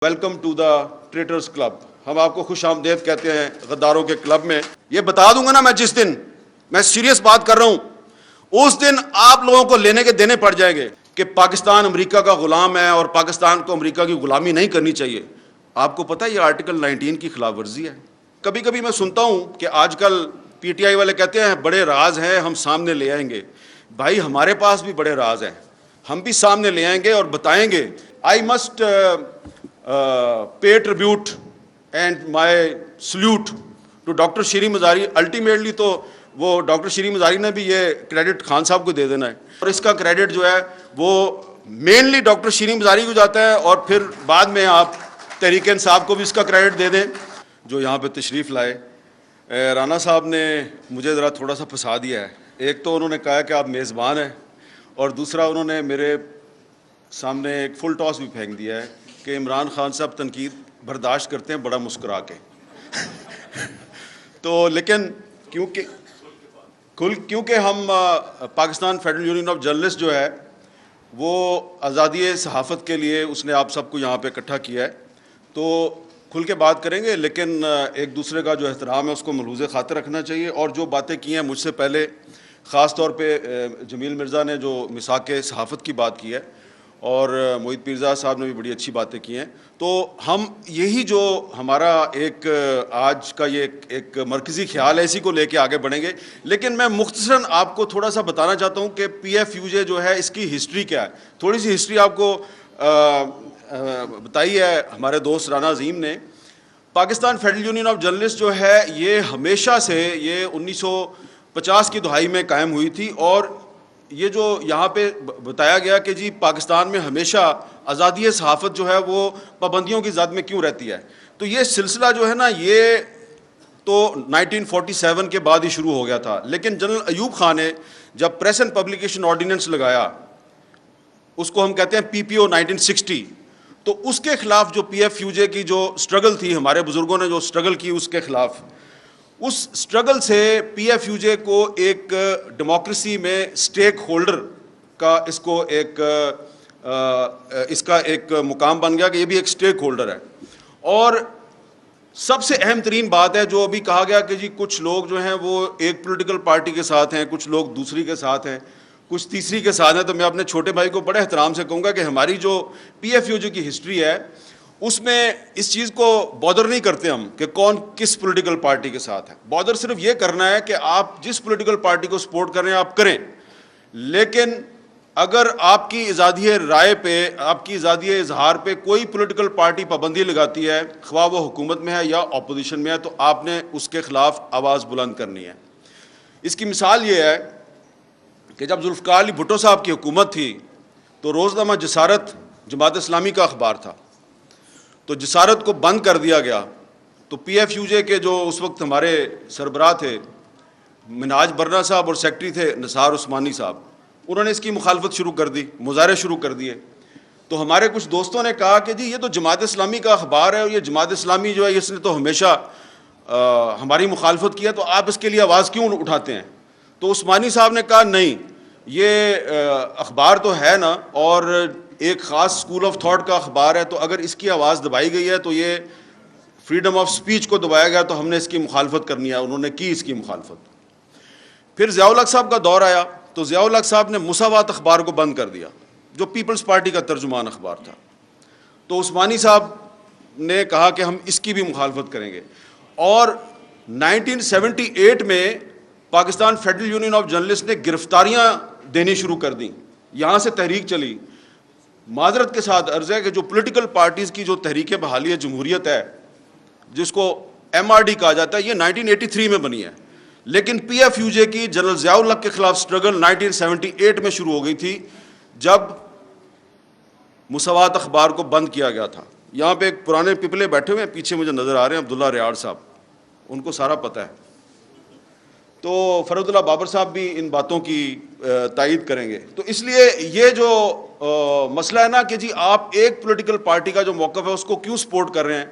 Welcome to the traitors club. ہم آپ کو خوش آمدید کہتے ہیں غداروں کے کلب میں. یہ بتا دوں گا نا میں جس دن میں سیریس بات کر رہا ہوں اس دن آپ لوگوں کو لینے کے دینے پڑ جائیں گے کہ پاکستان امریکہ کا غلام ہے اور پاکستان کو امریکہ کی غلامی نہیں کرنی چاہیے. آپ کو پتہ ہے یہ آرٹیکل 19 کی خلاف ورزی ہے. کبھی کبھی میں سنتا ہوں کہ آج کل پی ٹی آئی والے کہتے ہیں بڑے راز ہیں ہم سامنے لے آئیں گے. بھائی ہمارے پاس بھی بڑے راز ہیں, ہم بھی سامنے لے آئیں گے اور بتائیں گے. I must pay tribute and my salute to doctor Shireen Mazari. Ultimately تو وہ ڈاکٹر شیریں مزاری نے بھی یہ کریڈٹ خان صاحب کو دے دینا ہے, اور اس کا کریڈٹ جو ہے وہ مینلی ڈاکٹر شیریں مزاری کو جاتا ہے, اور پھر بعد میں آپ تحریک انصاف کو بھی اس کا کریڈٹ دے دیں جو یہاں پہ تشریف لائے. رانا صاحب نے مجھے ذرا تھوڑا سا پھنسا دیا ہے. ایک تو انہوں نے کہا کہ آپ میزبان ہیں, اور دوسرا انہوں نے میرے سامنے ایک فل ٹاس بھی پھینک دیا ہے کہ عمران خان صاحب تنقید برداشت کرتے ہیں بڑا مسکرا کے. تو لیکن کیونکہ ہم Pakistan federal union of journalist جو ہے وہ آزادی صحافت کے لیے اس نے آپ سب کو یہاں پہ اکٹھا کیا ہے, تو کھل کے بات کریں گے, لیکن ایک دوسرے کا جو احترام ہے اس کو ملحوظ خاطر رکھنا چاہیے. اور جو باتیں کی ہیں مجھ سے پہلے, خاص طور پہ جمیل مرزا نے جو میثاق صحافت کی بات کی ہے, اور محیط پیرزا صاحب نے بھی بڑی اچھی باتیں کی ہیں, تو ہم یہی جو ہمارا ایک آج کا یہ ایک مرکزی خیال ہے اسی کو لے کے آگے بڑھیں گے. لیکن میں مختصراً آپ کو تھوڑا سا بتانا چاہتا ہوں کہ پی ایف یو جے جو ہے اس کی ہسٹری کیا ہے. تھوڑی سی ہسٹری آپ کو بتائی ہے ہمارے دوست رانا عظیم نے. Pakistan federal union of journalist جو ہے یہ ہمیشہ سے یہ 1950 کی دہائی میں قائم ہوئی تھی, اور یہ جو یہاں پہ بتایا گیا کہ جی پاکستان میں ہمیشہ آزادی صحافت جو ہے وہ پابندیوں کی زد میں کیوں رہتی ہے, تو یہ سلسلہ جو ہے نا یہ تو 1947 کے بعد ہی شروع ہو گیا تھا. لیکن جنرل ایوب خان نے جب پریس اینڈ پبلیکیشن آرڈیننس لگایا, اس کو ہم کہتے ہیں پی پی او 1960, تو اس کے خلاف جو پی ایف یو جے کی جو سٹرگل تھی, ہمارے بزرگوں نے جو سٹرگل کی اس کے خلاف, اس سٹرگل سے پی ایف یو جے کو ایک ڈیموکریسی میں سٹیک ہولڈر کا اس کا ایک مقام بن گیا کہ یہ بھی ایک سٹیک ہولڈر ہے. اور سب سے اہم ترین بات ہے جو ابھی کہا گیا کہ جی کچھ لوگ جو ہیں وہ ایک پولیٹیکل پارٹی کے ساتھ ہیں, کچھ لوگ دوسری کے ساتھ ہیں, کچھ تیسری کے ساتھ ہیں. تو میں اپنے چھوٹے بھائی کو بڑے احترام سے کہوں گا کہ ہماری جو پی ایف یو جے کی ہسٹری ہے اس میں اس چیز کو بادر نہیں کرتے ہم کہ کون کس پولیٹیکل پارٹی کے ساتھ ہے. بادر صرف یہ کرنا ہے کہ آپ جس پولیٹیکل پارٹی کو سپورٹ کر رہے ہیں آپ کریں, لیکن اگر آپ کی آزادی رائے پہ, آپ کی آزادی اظہار پہ کوئی پولیٹیکل پارٹی پابندی لگاتی ہے, خواہ وہ حکومت میں ہے یا اپوزیشن میں ہے, تو آپ نے اس کے خلاف آواز بلند کرنی ہے. اس کی مثال یہ ہے کہ جب ذوالفقار علی بھٹو صاحب کی حکومت تھی تو روزنامہ جسارت جماعت اسلامی کا اخبار تھا, تو جسارت کو بند کر دیا گیا. تو پی ایف یو جے کے جو اس وقت ہمارے سربراہ تھے منہاج برنا صاحب اور سیکرٹری تھے نثار عثمانی صاحب, انہوں نے اس کی مخالفت شروع کر دی, مظاہرے شروع کر دیے. تو ہمارے کچھ دوستوں نے کہا کہ جی یہ تو جماعت اسلامی کا اخبار ہے, اور یہ جماعت اسلامی جو ہے اس نے تو ہمیشہ ہماری مخالفت کی ہے, تو آپ اس کے لیے آواز کیوں اٹھاتے ہیں. تو عثمانی صاحب نے کہا نہیں, یہ اخبار تو ہے نا, اور ایک خاص اسکول آف تھاٹ کا اخبار ہے, تو اگر اس کی آواز دبائی گئی ہے تو یہ فریڈم آف سپیچ کو دبایا گیا, تو ہم نے اس کی مخالفت کرنی ہے. انہوں نے کی اس کی مخالفت. پھر ضیاء الحق صاحب کا دور آیا, تو ضیاء الحق صاحب نے مساوات اخبار کو بند کر دیا جو پیپلز پارٹی کا ترجمان اخبار تھا. تو عثمانی صاحب نے کہا کہ ہم اس کی بھی مخالفت کریں گے. اور 1978 میں Pakistan federal union of journalist نے گرفتاریاں دینی شروع کر دیں. یہاں سے تحریک چلی. معذرت کے ساتھ عرض ہے کہ جو پولیٹیکل پارٹیز کی جو تحریک بحالی جمہوریت ہے, جس کو ایم آر ڈی کہا جاتا ہے, یہ 1983 میں بنی ہے. لیکن پی ایف یو جے کی جنرل ضیاء الحق کے خلاف سٹرگل 1978 میں شروع ہو گئی تھی, جب مساوات اخبار کو بند کیا گیا تھا. یہاں پہ ایک پرانے پپلے بیٹھے ہوئے ہیں, پیچھے مجھے نظر آ رہے ہیں, عبداللہ ریاض صاحب, ان کو سارا پتہ ہے. تو فرد اللہ بابر صاحب بھی ان باتوں کی تائید کریں گے. تو اس لیے یہ جو مسئلہ ہے نا کہ جی آپ ایک پولیٹیکل پارٹی کا جو موقف ہے اس کو کیوں سپورٹ کر رہے ہیں,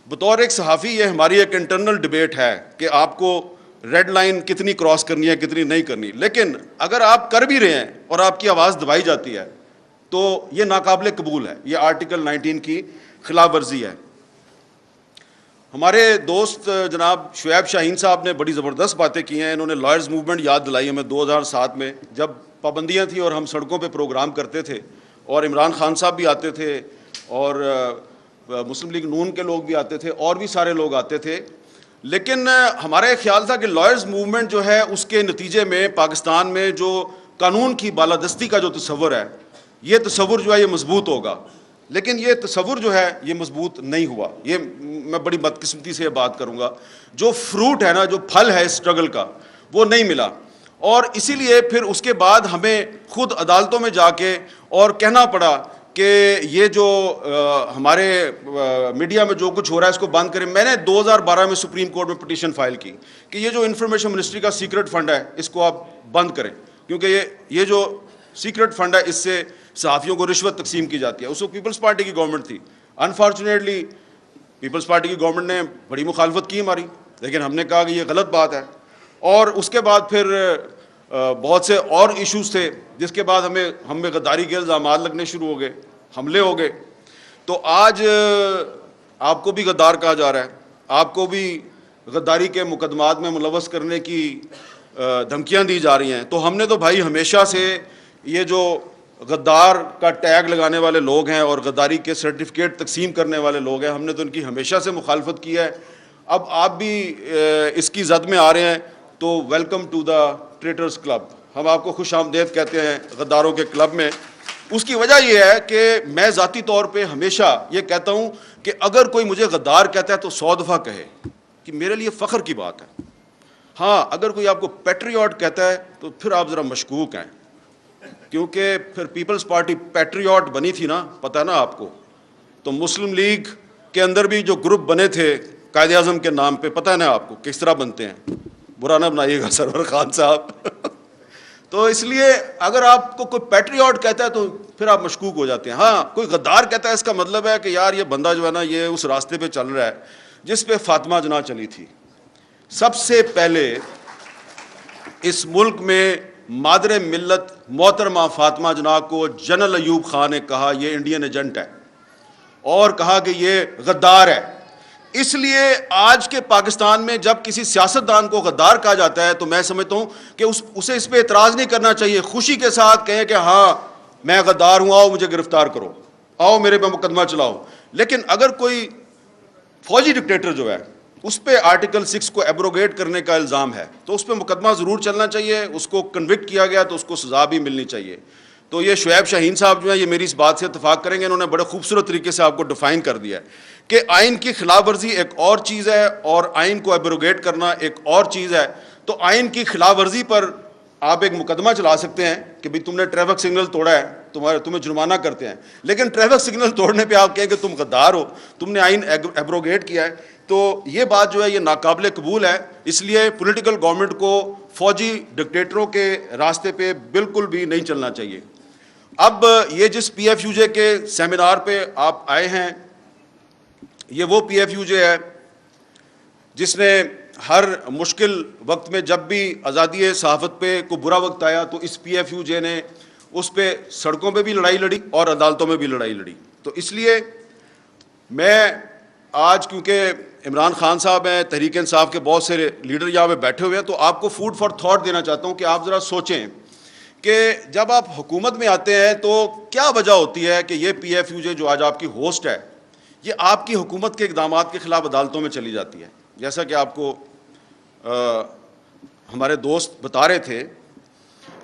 بطور ایک صحافی یہ ہماری ایک انٹرنل ڈیبیٹ ہے کہ آپ کو ریڈ لائن کتنی کراس کرنی ہے کتنی نہیں کرنی. لیکن اگر آپ کر بھی رہے ہیں اور آپ کی آواز دبائی جاتی ہے تو یہ ناقابل قبول ہے. یہ آرٹیکل 19 کی خلاف ورزی ہے۔ ہمارے دوست جناب شعیب شاہین صاحب نے بڑی زبردست باتیں کی ہیں، انہوں نے لائرز موومنٹ یاد دلائی ہمیں 2007 میں جب پابندیاں تھیں اور ہم سڑکوں پہ پروگرام کرتے تھے اور عمران خان صاحب بھی آتے تھے اور مسلم لیگ نون کے لوگ بھی آتے تھے اور بھی سارے لوگ آتے تھے، لیکن ہمارا یہ خیال تھا کہ لائرز موومنٹ جو ہے اس کے نتیجے میں پاکستان میں جو قانون کی بالادستی کا جو تصور ہے، یہ تصور جو ہے یہ مضبوط ہوگا، لیکن یہ تصور جو ہے یہ مضبوط نہیں ہوا۔ یہ میں بڑی بدقسمتی سے یہ بات کروں گا، جو فروٹ ہے نا، جو پھل ہے اس اسٹرگل کا، وہ نہیں ملا، اور اسی لیے پھر اس کے بعد ہمیں خود عدالتوں میں جا کے اور کہنا پڑا کہ یہ جو ہمارے میڈیا میں جو کچھ ہو رہا ہے اس کو بند کریں۔ میں نے 2012 میں سپریم کورٹ میں پٹیشن فائل کی کہ یہ جو انفارمیشن منسٹری کا سیکرٹ فنڈ ہے اس کو آپ بند کریں، کیونکہ یہ جو سیکرٹ فنڈ ہے اس سے صحافیوں کو رشوت تقسیم کی جاتی ہے۔ اس وقت پیپلز پارٹی کی گورنمنٹ تھی، انفارچونیٹلی پیپلز پارٹی کی گورنمنٹ نے بڑی مخالفت کی ہماری، لیکن ہم نے کہا کہ یہ غلط بات ہے، اور اس کے بعد پھر بہت سے اور ایشوز تھے جس کے بعد ہمیں غداری کے الزامات لگنے شروع ہو گئے، حملے ہو گئے۔ تو آج آپ کو بھی غدار کہا جا رہا ہے، آپ کو بھی غداری کے مقدمات میں ملوث کرنے کی دھمکیاں دی جا رہی ہیں۔ تو ہم نے تو بھائی ہمیشہ سے یہ جو غدار کا ٹیگ لگانے والے لوگ ہیں اور غداری کے سرٹیفکیٹ تقسیم کرنے والے لوگ ہیں، ہم نے تو ان کی ہمیشہ سے مخالفت کی ہے۔ اب آپ بھی اس کی زد میں آ رہے ہیں تو welcome to the traitors club, ہم آپ کو خوش آمدید کہتے ہیں غداروں کے کلب میں۔ اس کی وجہ یہ ہے کہ میں ذاتی طور پہ ہمیشہ یہ کہتا ہوں کہ اگر کوئی مجھے غدار کہتا ہے تو 100 دفعہ کہے کہ میرے لیے فخر کی بات ہے۔ ہاں، اگر کوئی آپ کو پیٹریوٹ کہتا ہے تو پھر آپ ذرا مشکوک ہیں، کیونکہ پھر پیپلز پارٹی پیٹریوٹ بنی تھی نا، پتہ ہے نا آپ کو، تو مسلم لیگ کے اندر بھی جو گروپ بنے تھے قائد اعظم کے نام پہ، پتہ ہے نا آپ کو کس طرح بنتے ہیں، برا نہ بنائیے گا سرور خان صاحب۔ تو اس لیے اگر آپ کو کوئی پیٹریوٹ کہتا ہے تو پھر آپ مشکوک ہو جاتے ہیں۔ ہاں، کوئی غدار کہتا ہے اس کا مطلب ہے کہ یار یہ بندہ جو ہے نا یہ اس راستے پہ چل رہا ہے جس پہ فاطمہ جناح چلی تھی۔ سب سے پہلے اس ملک میں مادر ملت محترمہ فاطمہ جناح کو جنرل ایوب خان نے کہا یہ انڈین ایجنٹ ہے، اور کہا کہ یہ غدار ہے۔ اس لیے آج کے پاکستان میں جب کسی سیاستدان کو غدار کہا جاتا ہے تو میں سمجھتا ہوں کہ اسے اس پہ اعتراض نہیں کرنا چاہیے، خوشی کے ساتھ کہیں کہ ہاں میں غدار ہوں، آؤ مجھے گرفتار کرو، آؤ میرے پہ مقدمہ چلاؤ۔ لیکن اگر کوئی فوجی ڈکٹیٹر جو ہے اس پہ آرٹیکل 6 کو ایبروگیٹ کرنے کا الزام ہے تو اس پہ مقدمہ ضرور چلنا چاہیے، اس کو کنوکٹ کیا گیا تو اس کو سزا بھی ملنی چاہیے۔ تو یہ شعیب شاہین صاحب جو ہیں یہ میری اس بات سے اتفاق کریں گے، انہوں نے بڑے خوبصورت طریقے سے آپ کو ڈیفائن کر دیا ہے کہ آئین کی خلاف ورزی ایک اور چیز ہے اور آئین کو ایبروگیٹ کرنا ایک اور چیز ہے۔ تو آئین کی خلاف ورزی پر آپ ایک مقدمہ چلا سکتے ہیں کہ بھئی تم نے ٹریفک سگنل توڑا ہے، تمہیں جرمانہ کرتے ہیں، لیکن ٹریفک سگنل توڑنے پہ آپ کہیں کہ تم غدار ہو، تم نے آئین ایبروگیٹ کیا ہے، تو یہ بات جو ہے یہ ناقابل قبول ہے۔ اس لیے پولیٹیکل گورنمنٹ کو فوجی ڈکٹیٹروں کے راستے پہ بالکل بھی نہیں چلنا چاہیے۔ اب یہ جس پی ایف یو جے کے سیمینار پہ آپ آئے ہیں، یہ وہ پی ایف یو جے ہے جس نے ہر مشکل وقت میں جب بھی آزادی صحافت پہ کوئی برا وقت آیا تو اس پی ایف یو جے نے اس پہ سڑکوں پہ بھی لڑائی لڑی اور عدالتوں میں بھی لڑائی لڑی۔ تو اس لیے میں آج کیونکہ عمران خان صاحب ہیں، تحریک انصاف کے بہت سے لیڈر یہاں پہ بیٹھے ہوئے ہیں، تو آپ کو فوڈ فار تھاٹ دینا چاہتا ہوں کہ آپ ذرا سوچیں کہ جب آپ حکومت میں آتے ہیں تو کیا وجہ ہوتی ہے کہ یہ پی ایف یو جے جو آج آپ کی ہوسٹ ہے یہ آپ کی حکومت کے اقدامات کے خلاف عدالتوں میں چلی جاتی ہے۔ جیسا کہ آپ کو ہمارے دوست بتا رہے تھے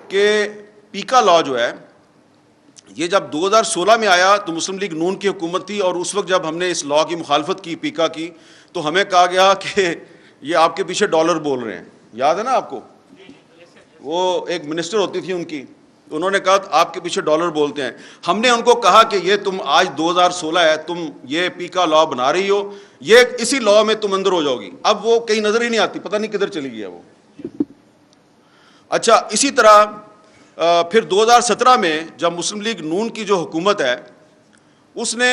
کہ پیکا لا جو ہے یہ جب 2016 میں آیا تو مسلم لیگ نون کی حکومت تھی، اور اس وقت جب ہم نے اس لا کی مخالفت کی پیکا کی تو ہمیں کہا گیا کہ یہ آپ کے پیچھے ڈالر بول رہے ہیں، یاد ہے نا آپ کو؟ وہ ایک منسٹر ہوتی تھی ان کی، انہوں نے کہا آپ کے پیچھے ڈالر بولتے ہیں۔ ہم نے ان کو کہا کہ یہ تم آج 2016 ہے، تم یہ پیکا لا بنا رہی ہو، یہ اسی لا میں تم اندر ہو جاؤ گی۔ اب وہ کہیں نظر ہی نہیں آتی، پتہ نہیں کدھر چلی گئی ہے وہ۔ اچھا، اسی طرح پھر 2017 میں جب مسلم لیگ نون کی جو حکومت ہے اس نے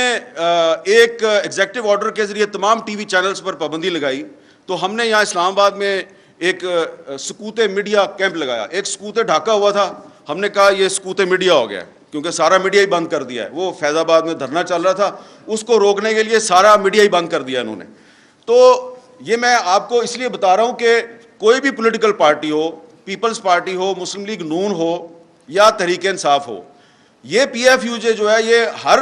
ایک ایگزیکٹو آرڈر کے ذریعے تمام ٹی وی چینلز پر پابندی لگائی، تو ہم نے یہاں اسلام آباد میں ایک سکوت میڈیا کیمپ لگایا۔ ایک سکوت ڈھاکہ ہوا تھا، ہم نے کہا یہ سکوت میڈیا ہو گیا، کیونکہ سارا میڈیا ہی بند کر دیا ہے. وہ فیض آباد میں دھرنا چل رہا تھا, اس کو روکنے کے لیے سارا میڈیا ہی بند کر دیا انہوں نے. تو یہ میں آپ کو اس لیے بتا رہا ہوں کہ کوئی بھی پولیٹیکل پارٹی ہو, پیپلز پارٹی ہو, مسلم لیگ نون ہو یا تحریک انصاف ہو, یہ پی ایف یو جے جو ہے یہ ہر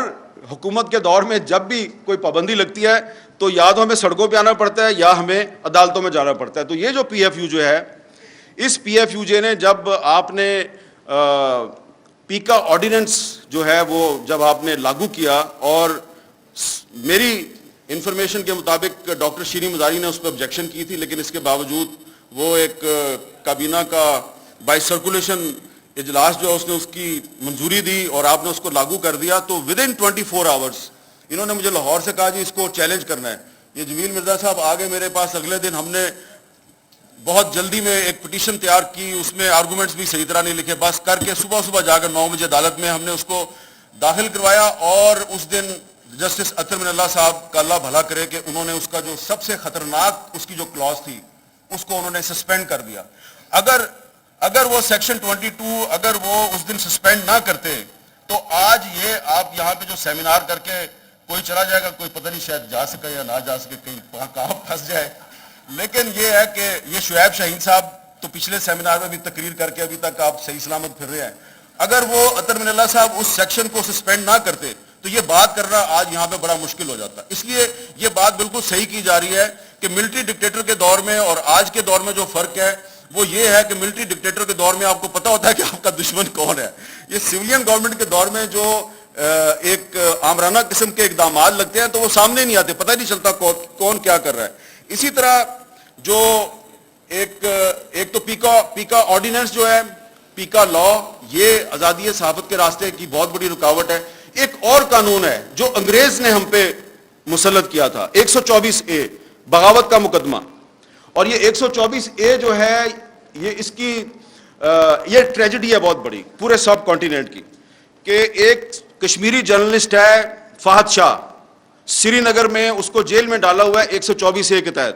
حکومت کے دور میں جب بھی کوئی پابندی لگتی ہے تو یا تو ہمیں سڑکوں پہ آنا پڑتا ہے یا ہمیں عدالتوں میں جانا پڑتا ہے. تو یہ جو پی ایف یو جو ہے, اس پی ایف یو جے نے جب آپ نے پیکا آرڈیننس جو ہے وہ جب آپ نے لاگو کیا, اور میری انفارمیشن کے مطابق ڈاکٹر شیریں مزاری نے اس پہ آبجیکشن کی تھی, لیکن اس کے باوجود وہ ایک کابینہ کا بائی سرکولیشن اجلاس جو ہے اس نے اس کی منظوری دی اور آپ نے اس کو لاگو کر دیا. تو ود ان 24 آورس انہوں نے مجھے لاہور سے کہا جی اس کو چیلنج کرنا ہے. یہ جمیل مرزا صاحب آگے میرے پاس, اگلے دن ہم نے بہت جلدی میں ایک پٹیشن تیار کی, اس میں آرگومنٹس بھی صحیح طرح نہیں لکھے, بس کر کے صبح جا کر 9 بجے عدالت میں ہم نے اس کو داخل کروایا. اور اس دن جسٹس اطہر من اللہ صاحب کا اللہ بھلا کرے کہ انہوں نے اس کا جو سب سے خطرناک اس کی جو کلاس تھی اس کو انہوں نے سسپینڈ کر دیا. اگر وہ سیکشن 22 اگر وہ اس دن سسپینڈ نہ کرتے تو آج یہ آپ یہاں پہ جو سیمینار کر کے کوئی چلا جائے گا, کوئی پتہ نہیں شاید جا سکے یا نہ جا سکے, کہیں کہاں پھنس جائے. لیکن یہ ہے کہ یہ شعیب شاہین صاحب تو پچھلے سیمینار میں بھی تقریر کر کے ابھی تک آپ صحیح سلامت پھر رہے ہیں. اگر وہ اطہر من اللہ صاحب اس سیکشن کو سسپینڈ نہ کرتے تو یہ بات کرنا آج یہاں پہ بڑا مشکل ہو جاتا. اس لیے یہ بات بالکل صحیح کی جا رہی ہے کہ ملٹری ڈکٹیٹر کے دور میں اور آج کے دور میں جو فرق ہے وہ یہ ہے کہ ملٹری ڈکٹیٹر کے دور میں آپ کو پتا ہوتا ہے کہ آپ کا دشمن کون ہے. یہ سویلین گورنمنٹ کے دور میں جو ایک آمرانہ قسم کے اقدامات لگتے ہیں تو وہ سامنے نہیں آتے, پتہ نہیں چلتا کون کیا کر رہا ہے. اسی طرح جو ایک تو پیکا آرڈیننس جو ہے, پیکا لا, یہ آزادی صحافت کے راستے کی بہت بڑی رکاوٹ ہے. ایک اور قانون ہے جو انگریز نے ہم پہ مسلط کیا تھا, 124A بغاوت کا مقدمہ. اور یہ 124A جو ہے یہ اس کی یہ ٹریجڈی ہے بہت بڑی پورے سب کانٹیننٹ کی, کہ ایک کشمیری جرنلسٹ ہے فہد شاہ, سری نگر میں اس کو جیل میں ڈالا ہوا ہے 124A کے تحت.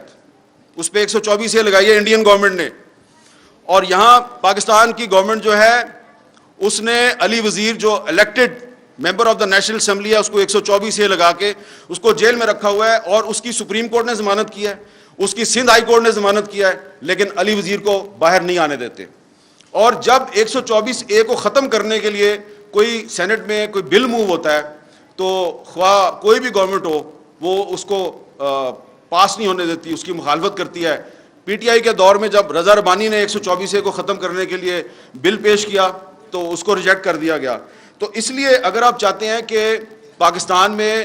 اس پہ 124A لگائی ہے انڈین گورنمنٹ نے, اور یہاں پاکستان کی گورنمنٹ جو ہے اس نے علی وزیر جو elected member of the national assembly ہے اس کو 124A لگا کے اس کو جیل میں رکھا ہوا ہے, اور اس کی سپریم کورٹ نے ضمانت کیا ہے, اس کی سندھ ہائی کورٹ نے ضمانت کیا ہے, لیکن علی وزیر کو باہر نہیں آنے دیتے. اور جب 124A کو ختم کرنے کے لیے کوئی سینٹ میں کوئی بل موو ہوتا ہے تو خواہ کوئی بھی گورنمنٹ ہو وہ اس کو پاس نہیں ہونے دیتی, اس کی مخالفت کرتی ہے. پی ٹی آئی کے دور میں جب رضا ربانی نے 124A کو ختم کرنے کے لیے بل پیش کیا تو اس کو ریجیکٹ کر دیا گیا. تو اس لیے اگر آپ چاہتے ہیں کہ پاکستان میں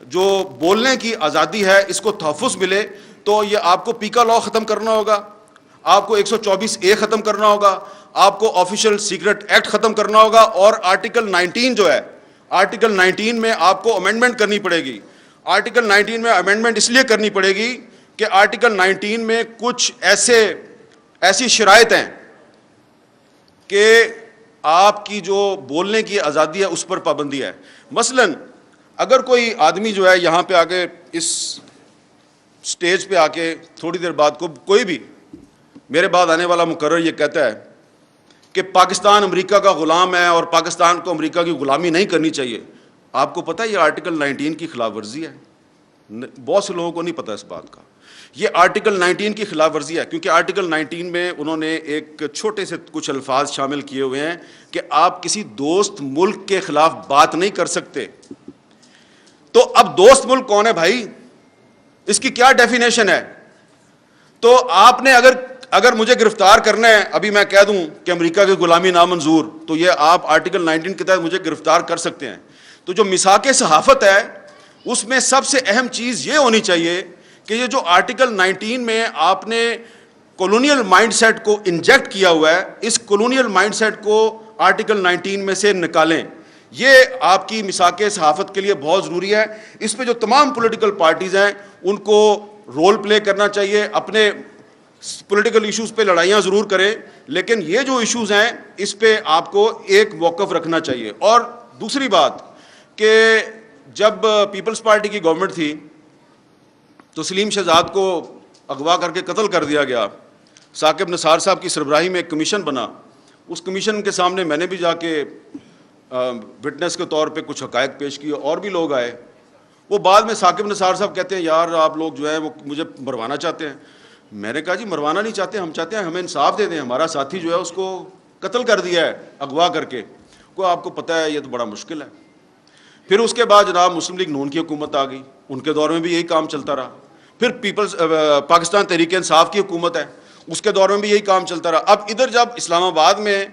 جو بولنے کی آزادی ہے اس کو تحفظ ملے تو یہ آپ کو پیکا لا ختم کرنا ہوگا, آپ کو 124A ختم کرنا ہوگا, آپ کو آفیشیل سیکرٹ ایکٹ ختم کرنا ہوگا, اور آرٹیکل 19 جو ہے, آرٹیکل 19 میں آپ کو امینڈمنٹ کرنی پڑے گی. آرٹیکل 19 میں امینڈمنٹ اس لیے کرنی پڑے گی کہ آرٹیکل 19 میں کچھ ایسی شرائط ہیں کہ آپ کی جو بولنے کی آزادی ہے اس پر پابندی ہے. مثلا اگر کوئی آدمی جو ہے یہاں پہ آ کے اس سٹیج پہ آ کے تھوڑی دیر بعد کوئی بھی میرے بعد آنے والا مقرر یہ کہتا ہے کہ پاکستان امریکہ کا غلام ہے اور پاکستان کو امریکہ کی غلامی نہیں کرنی چاہیے, آپ کو پتہ ہے یہ آرٹیکل 19 کی خلاف ورزی ہے. بہت سے لوگوں کو نہیں پتہ اس بات کا. یہ آرٹیکل 19 کی خلاف ورزی ہے کیونکہ آرٹیکل 19 میں انہوں نے ایک چھوٹے سے کچھ الفاظ شامل کیے ہوئے ہیں کہ آپ کسی دوست ملک کے خلاف بات نہیں کر سکتے. تو اب دوست ملک کون ہے بھائی, اس کی کیا ڈیفینیشن ہے؟ تو آپ نے اگر مجھے گرفتار کرنا ہے, ابھی میں کہہ دوں کہ امریکہ کی غلامی نامنظور, تو یہ آپ آرٹیکل 19 کے تحت مجھے گرفتار کر سکتے ہیں. تو جو میثاق صحافت ہے اس میں سب سے اہم چیز یہ ہونی چاہیے کہ یہ جو آرٹیکل 19 میں آپ نے کولونیل مائنڈ سیٹ کو انجیکٹ کیا ہوا ہے, اس کولونیل مائنڈ سیٹ کو آرٹیکل 19 میں سے نکالیں. یہ آپ کی میثاق صحافت کے لیے بہت ضروری ہے. اس پہ جو تمام پولیٹیکل پارٹیز ہیں ان کو رول پلے کرنا چاہیے. اپنے پولیٹیکل ایشوز پہ لڑائیاں ضرور کریں, لیکن یہ جو ایشوز ہیں اس پہ آپ کو ایک موقف رکھنا چاہیے. اور دوسری بات کہ جب پیپلز پارٹی کی گورنمنٹ تھی تو سلیم شہزاد کو اغوا کر کے قتل کر دیا گیا. ثاقب نثار صاحب کی سربراہی میں ایک کمیشن بنا. اس کمیشن کے سامنے میں نے بھی جا کے وٹنس کے طور پہ کچھ حقائق پیش کیے, اور بھی لوگ آئے. وہ بعد میں ثاقب نثار صاحب کہتے ہیں یار آپ لوگ جو ہے وہ مجھے مروانا چاہتے ہیں. میں نے کہا جی مروانا نہیں چاہتے, ہم چاہتے ہیں ہمیں انصاف دے دیں. ہمارا ساتھی جو ہے اس کو قتل کر دیا ہے اغوا کر کے. کو آپ کو پتہ ہے یہ تو بڑا مشکل ہے. پھر اس کے بعد جناب مسلم لیگ نون کی حکومت آ گئی, ان کے دور میں بھی یہی کام چلتا رہا. پھر پاکستان تحریک انصاف کی حکومت ہے, اس کے دور میں بھی یہی کام چلتا رہا. اب ادھر جب اسلام آباد میں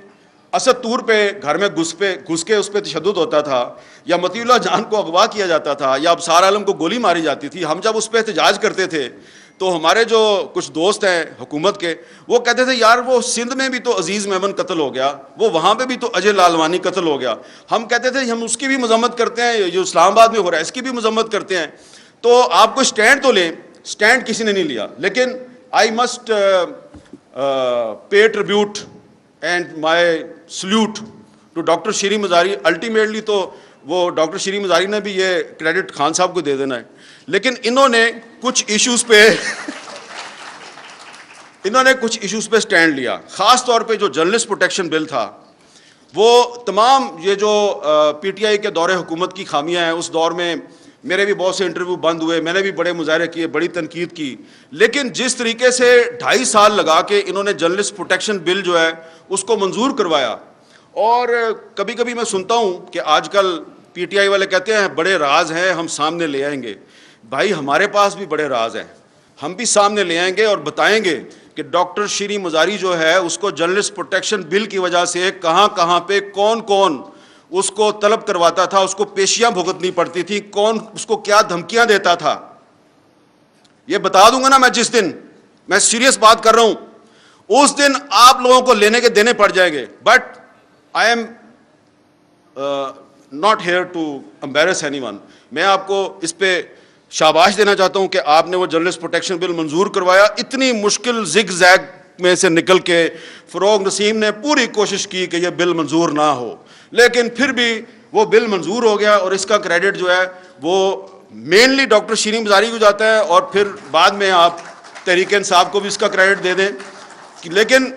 اسد طور پہ گھر میں گھس کے اس پہ تشدد ہوتا تھا, یا مطیع اللہ جان کو اغوا کیا جاتا تھا, یا ابصار عالم کو گولی ماری جاتی تھی, ہم جب اس پہ احتجاج کرتے تھے تو ہمارے جو کچھ دوست ہیں حکومت کے وہ کہتے تھے یار وہ سندھ میں بھی تو عزیز میمن قتل ہو گیا, وہ وہاں پہ بھی تو اجے لالوانی قتل ہو گیا. ہم کہتے تھے ہم اس کی بھی مذمت کرتے ہیں, جو اسلام آباد میں ہو رہا ہے اس کی بھی مذمت کرتے ہیں. تو آپ کو اسٹینڈ تو لیں, اسٹینڈ کسی نے نہیں لیا. لیکن I must pay tribute and my salute to doctor Shireen Mazari. Ultimately تو وہ ڈاکٹر شیریں مزاری نے بھی یہ کریڈٹ خان صاحب کو دے دینا ہے, لیکن انہوں نے کچھ ایشوز پہ سٹینڈ لیا. خاص طور پہ جو جرنلسٹ پروٹیکشن بل تھا, وہ تمام یہ جو پی ٹی آئی کے دور حکومت کی خامیاں ہیں, اس دور میں میرے بھی بہت سے انٹرویو بند ہوئے, میں نے بھی بڑے مظاہرے کیے, بڑی تنقید کی. لیکن جس طریقے سے 2.5 سال لگا کے انہوں نے جرنلسٹ پروٹیکشن بل جو ہے اس کو منظور کروایا. اور کبھی کبھی میں سنتا ہوں کہ آج کل پی ٹی آئی والے کہتے ہیں بڑے راز ہیں ہم سامنے لے آئیں گے. بھائی ہمارے پاس بھی بڑے راز ہیں, ہم بھی سامنے لے آئیں گے اور بتائیں گے کہ ڈاکٹر شیریں مزاری جو ہے اس کو جرنلسٹ پروٹیکشن بل کی وجہ سے کہاں کہاں پہ کون کون اس کو طلب کرواتا تھا, اس کو پیشیاں بھگتنی پڑتی تھی, کون اس کو کیا دھمکیاں دیتا تھا. یہ بتا دوں گا نا میں, جس دن میں سیریس بات کر رہا ہوں اس دن آپ لوگوں کو لینے کے دینے پڑ جائیں گے. But I am not here to embarrass anyone. میں آپ کو اس پہ شاباش دینا چاہتا ہوں کہ آپ نے وہ جرنلسٹ پروٹیکشن بل منظور کروایا. اتنی مشکل زگ زیگ میں سے نکل کے فروغ نسیم نے پوری کوشش کی کہ یہ بل منظور نہ ہو, لیکن پھر بھی وہ بل منظور ہو گیا. اور اس کا کریڈٹ جو ہے وہ مینلی ڈاکٹر شیریں مزاری کو جاتا ہے, اور پھر بعد میں آپ تحریک انصاف کو بھی اس کا کریڈٹ دے دیں. لیکن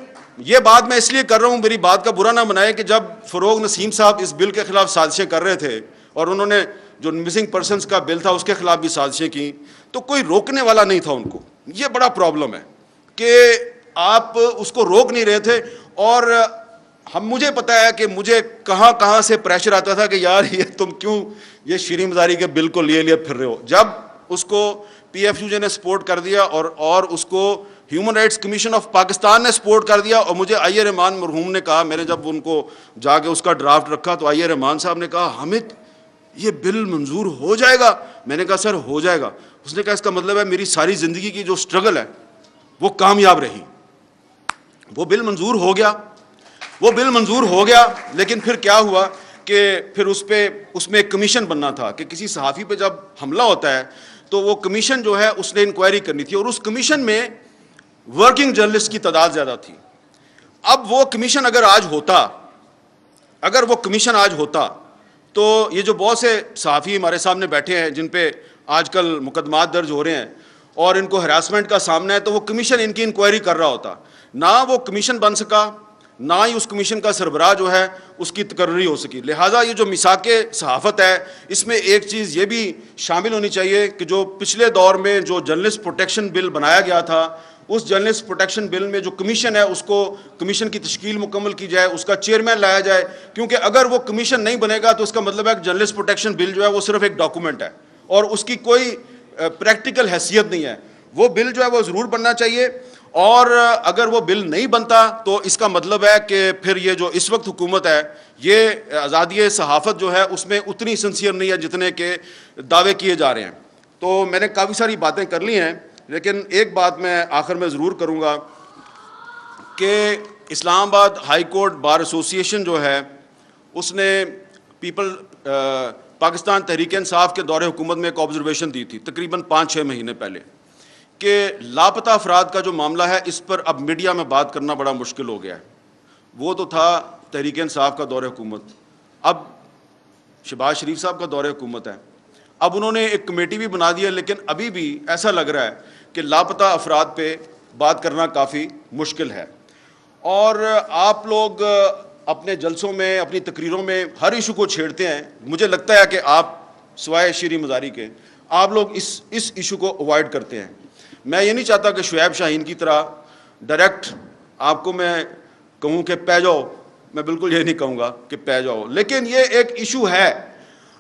یہ بات میں اس لیے کر رہا ہوں, میری بات کا برا نہ بنائے, کہ جب فروغ نسیم صاحب اس بل کے خلاف سازشیں کر رہے تھے اور انہوں نے جو مسنگ پرسنس کا بل تھا اس کے خلاف بھی سازشیں کی, تو کوئی روکنے والا نہیں تھا ان کو. یہ بڑا پرابلم ہے کہ آپ اس کو روک نہیں رہے تھے. اور مجھے پتہ ہے کہ مجھے کہاں کہاں سے پریشر آتا تھا کہ یار یہ تم کیوں یہ شیریں مزاری کے بل کو لیے پھر رہے ہو. جب اس کو پی ایف یو جے نے سپورٹ کر دیا اور اس کو human rights commission of Pakistan نے سپورٹ کر دیا, اور مجھے آئی اے رحمان مرحوم نے کہا, میں نے جب ان کو جا کے اس کا ڈرافٹ رکھا تو آئی اے رحمان صاحب نے کہا حامد یہ بل منظور ہو جائے گا. میں نے کہا سر ہو جائے گا. اس نے کہا اس کا مطلب ہے میری ساری زندگی کی جو سٹرگل ہے وہ کامیاب رہی. وہ بل منظور ہو گیا. لیکن پھر کیا ہوا کہ پھر اس میں ایک کمیشن بننا تھا کہ کسی صحافی پہ جب حملہ ہوتا ہے تو وہ کمیشن جو ہے اس نے انکوائری کرنی تھی, اور اس کمیشن میں ورکنگ جرنلسٹ کی تعداد زیادہ تھی. اب وہ کمیشن اگر وہ کمیشن آج ہوتا تو یہ جو بہت سے صحافی ہمارے سامنے بیٹھے ہیں جن پہ آج کل مقدمات درج ہو رہے ہیں اور ان کو ہراسمنٹ کا سامنا ہے, تو وہ کمیشن ان کی انکوائری کر رہا ہوتا. نہ وہ کمیشن بن سکا, نہ ہی اس کمیشن کا سربراہ جو ہے اس کی تقرری ہو سکی. لہٰذا یہ جو میثاق صحافت ہے اس میں ایک چیز یہ بھی شامل ہونی چاہیے کہ جو پچھلے دور میں جو جرنلسٹ پروٹیکشن بل بنایا گیا تھا, اس جرنلسٹ پروٹیکشن بل میں جو کمیشن ہے اس کو کمیشن کی تشکیل مکمل کی جائے, اس کا چیئرمین لایا جائے. کیونکہ اگر وہ کمیشن نہیں بنے گا تو اس کا مطلب ہے کہ جرنلسٹ پروٹیکشن بل جو ہے وہ صرف ایک ڈاکومنٹ ہے اور اس کی کوئی پریکٹیکل حیثیت نہیں ہے. وہ بل جو ہے وہ ضرور بننا چاہیے, اور اگر وہ بل نہیں بنتا تو اس کا مطلب ہے کہ پھر یہ جو اس وقت حکومت ہے یہ آزادی صحافت جو ہے اس میں اتنی سنسیئر نہیں ہے جتنے کہ دعوے کیے جا رہے ہیں. تو میں نے کافی ساری باتیں کر لی ہیں, لیکن ایک بات میں آخر میں ضرور کروں گا کہ اسلام آباد ہائی کورٹ بار ایسوسی ایشن جو ہے اس نے پاکستان تحریک انصاف کے دور حکومت میں ایک آبزرویشن دی تھی تقریباً 5-6 مہینے پہلے کہ لاپتہ افراد کا جو معاملہ ہے اس پر اب میڈیا میں بات کرنا بڑا مشکل ہو گیا ہے. وہ تو تھا تحریک انصاف کا دور حکومت, اب شہباز شریف صاحب کا دور حکومت ہے. اب انہوں نے ایک کمیٹی بھی بنا دی ہے, لیکن ابھی بھی ایسا لگ رہا ہے کہ لاپتہ افراد پہ بات کرنا کافی مشکل ہے. اور آپ لوگ اپنے جلسوں میں اپنی تقریروں میں ہر ایشو کو چھیڑتے ہیں. مجھے لگتا ہے کہ آپ سوائے شیریں مزاری کے آپ لوگ اس ایشو کو اوائڈ کرتے ہیں. میں یہ نہیں چاہتا کہ شعیب شاہین کی طرح ڈائریکٹ آپ کو میں کہوں کہ پہ جاؤ، میں بالکل یہ نہیں کہوں گا کہ پہ جاؤ، لیکن یہ ایک ایشو ہے.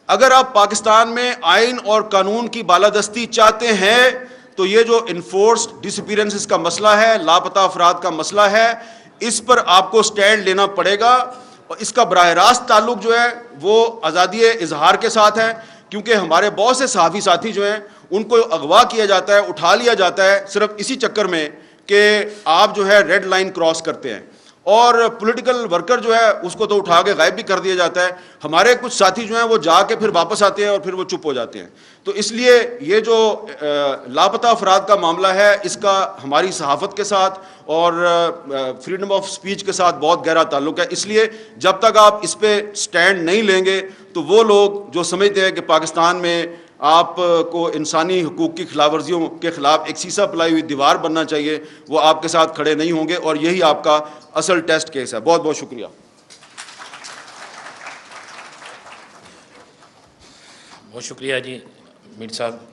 اگر آپ پاکستان میں آئین اور قانون کی بالادستی چاہتے ہیں تو یہ جو انفورسڈ ڈس اپیرنسز کا مسئلہ ہے، لاپتہ افراد کا مسئلہ ہے، اس پر آپ کو سٹینڈ لینا پڑے گا. اور اس کا براہ راست تعلق جو ہے وہ آزادی اظہار کے ساتھ ہے، کیونکہ ہمارے بہت سے صحافی ساتھی جو ہیں ان کو اغوا کیا جاتا ہے، اٹھا لیا جاتا ہے صرف اسی چکر میں کہ آپ جو ہے ریڈ لائن کراس کرتے ہیں، اور پولیٹیکل ورکر جو ہے اس کو تو اٹھا کے غائب بھی کر دیا جاتا ہے. ہمارے کچھ ساتھی جو ہیں وہ جا کے پھر واپس آتے ہیں اور پھر وہ چپ ہو جاتے ہیں. تو اس لیے یہ جو لاپتہ افراد کا معاملہ ہے اس کا ہماری صحافت کے ساتھ اور فریڈم آف سپیچ کے ساتھ بہت گہرا تعلق ہے. اس لیے جب تک آپ اس پہ سٹینڈ نہیں لیں گے تو وہ لوگ جو سمجھتے ہیں کہ پاکستان میں آپ کو انسانی حقوق کی خلاف ورزیوں کے خلاف ایک سیسا پلائی ہوئی دیوار بننا چاہیے، وہ آپ کے ساتھ کھڑے نہیں ہوں گے، اور یہی آپ کا اصل ٹیسٹ کیس ہے. بہت بہت شکریہ. بہت شکریہ جی میر صاحب.